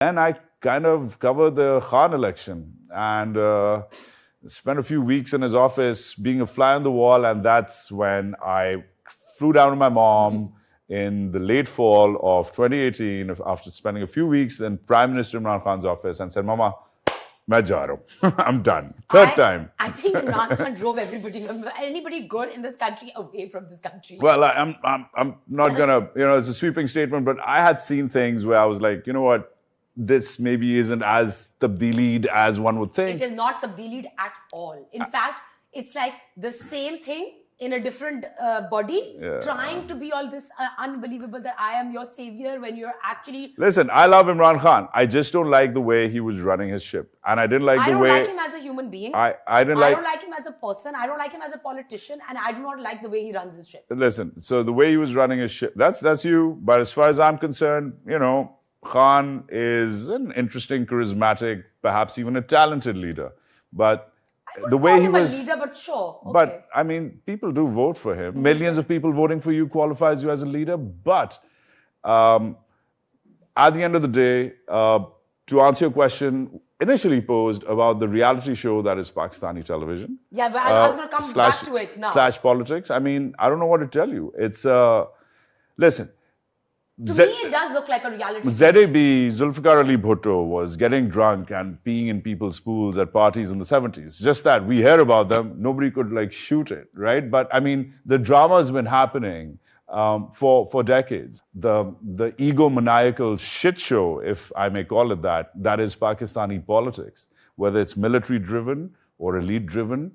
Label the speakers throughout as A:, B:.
A: And I kind of covered the Khan election and spent a few weeks in his office being a fly on the wall. And that's when I flew down to my mom in the late fall of 2018 after spending a few weeks in Prime Minister Imran Khan's office and said, Mama, main ja raha hu. I'm done. Third time.
B: I think Imran Khan drove anybody good in this country away from this country.
A: Well, I'm not gonna, it's a sweeping statement, but I had seen things where I was like, you know what, this maybe isn't as tabdeelied as one would think.
B: It is not tabdeelied at all. In fact, it's like the same thing in a different body, trying to be all this unbelievable that I am your savior when you're actually...
A: Listen, I love Imran Khan. I just don't like the way he was running his ship. And I didn't like the way...
B: I don't like him as a human being.
A: I don't
B: like him as a person. I don't like him as a politician. And I do not like the way he runs his ship.
A: Listen, so the way he was running his ship, that's you. But as far as I'm concerned, Khan is an interesting, charismatic, perhaps even a talented leader. But the way he was
B: a leader, but sure. Okay.
A: But I mean, people do vote for him. Millions of people voting for you qualifies you as a leader. But at the end of the day, to answer your question initially posed about the reality show that is Pakistani television.
B: Yeah, but I was going to come back to it now.
A: / politics. I mean, I don't know what to tell you. It's listen.
B: To me, it does look like a reality show.
A: ZAB, Zulfikar Ali Bhutto, was getting drunk and peeing in people's pools at parties in the 70s. Just that. We hear about them. Nobody could, shoot it, right? But, I mean, the drama has been happening for decades. The egomaniacal shit show, if I may call it that is Pakistani politics. Whether it's military-driven or elite-driven,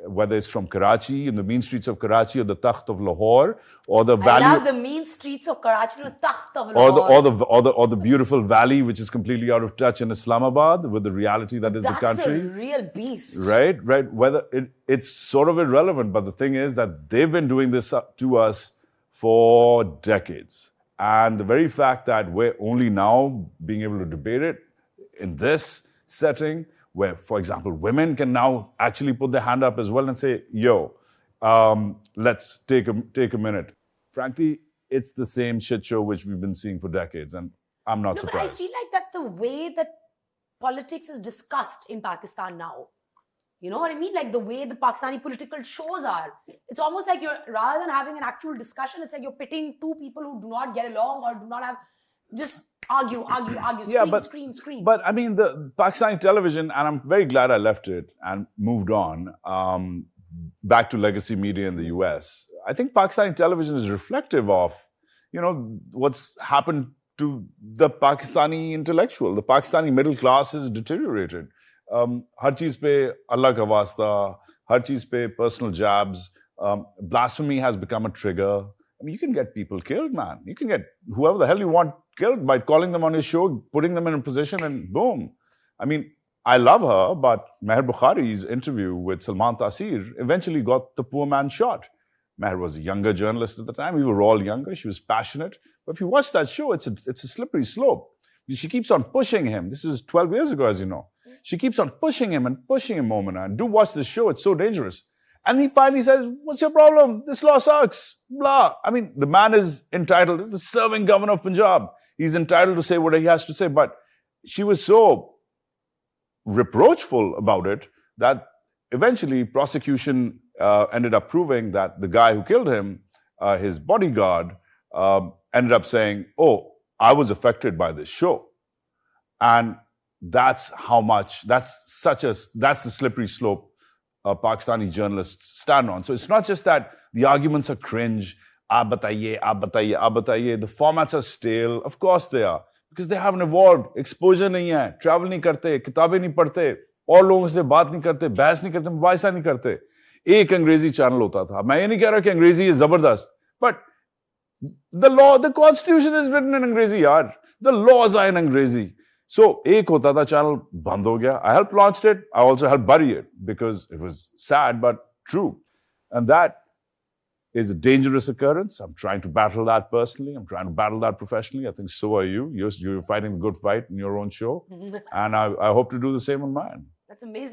A: whether it's from Karachi, in the mean streets of Karachi, or the Takht of Lahore, or the valley...
B: I love the mean streets of Karachi, the Takht of Lahore.
A: Or the beautiful valley, which is completely out of touch in Islamabad, with the reality that is the country.
B: That's the real beast.
A: Right. Whether it's sort of irrelevant, but the thing is that they've been doing this to us for decades. And the very fact that we're only now being able to debate it in this setting, where, for example, women can now actually put their hand up as well and say, yo, let's take a minute. Frankly, it's the same shit show which we've been seeing for decades, and I'm not surprised.
B: But I feel like that the way that politics is discussed in Pakistan now, you know what I mean? Like the way the Pakistani political shows are. It's almost like rather than having an actual discussion, it's like you're pitting two people who do not get along or do not have... Just argue, scream.
A: But I mean, the Pakistani television, and I'm very glad I left it and moved on back to legacy media in the US. I think Pakistani television is reflective of, what's happened to the Pakistani intellectual. The Pakistani middle class has deteriorated. Har cheez pe Allah ka wasta, har cheez pe personal jabs. Blasphemy has become a trigger. I mean, you can get people killed, man. You can get whoever the hell you want killed by calling them on your show, putting them in a position, and boom. I mean, I love her, but Meher Bukhari's interview with Salman Taseer eventually got the poor man shot. Meher was a younger journalist at the time. We were all younger. She was passionate. But if you watch that show, it's a slippery slope. She keeps on pushing him. This is 12 years ago, as you know. She keeps on pushing him, Momina. And do watch this show. It's so dangerous. And he finally says, what's your problem? This law sucks. Blah. I mean, the man is entitled. He's the serving governor of Punjab. He's entitled to say what he has to say. But she was so reproachful about it that eventually prosecution ended up proving that the guy who killed him, his bodyguard, ended up saying, oh, I was affected by this show. And that's the slippery slope Pakistani journalists stand on. So it's not just that the arguments are cringe, aap bataiye. The formats are stale. Of course they are. Because they haven't evolved. Exposure nahi hai. Travel nahi karte. Kitabein nahi padhte. और लोगों से बात नहीं करते, बहस नहीं करते, मुबाहिसा नहीं करते. एक अंग्रेजी चैनल होता था. मैं ये नहीं कह रहा कि अंग्रेजी is जबरदस्त. But the constitution is written in अंग्रेजी यार. The laws are in अंग्रेजी. So, एक होता था channel बंद हो गया. I helped launch it. I also helped bury it because it was sad but true. And that is a dangerous occurrence. I'm trying to battle that personally. I'm trying to battle that professionally. I think so are you. You're fighting a good fight in your own show. And I hope to do the same on mine.
B: That's amazing.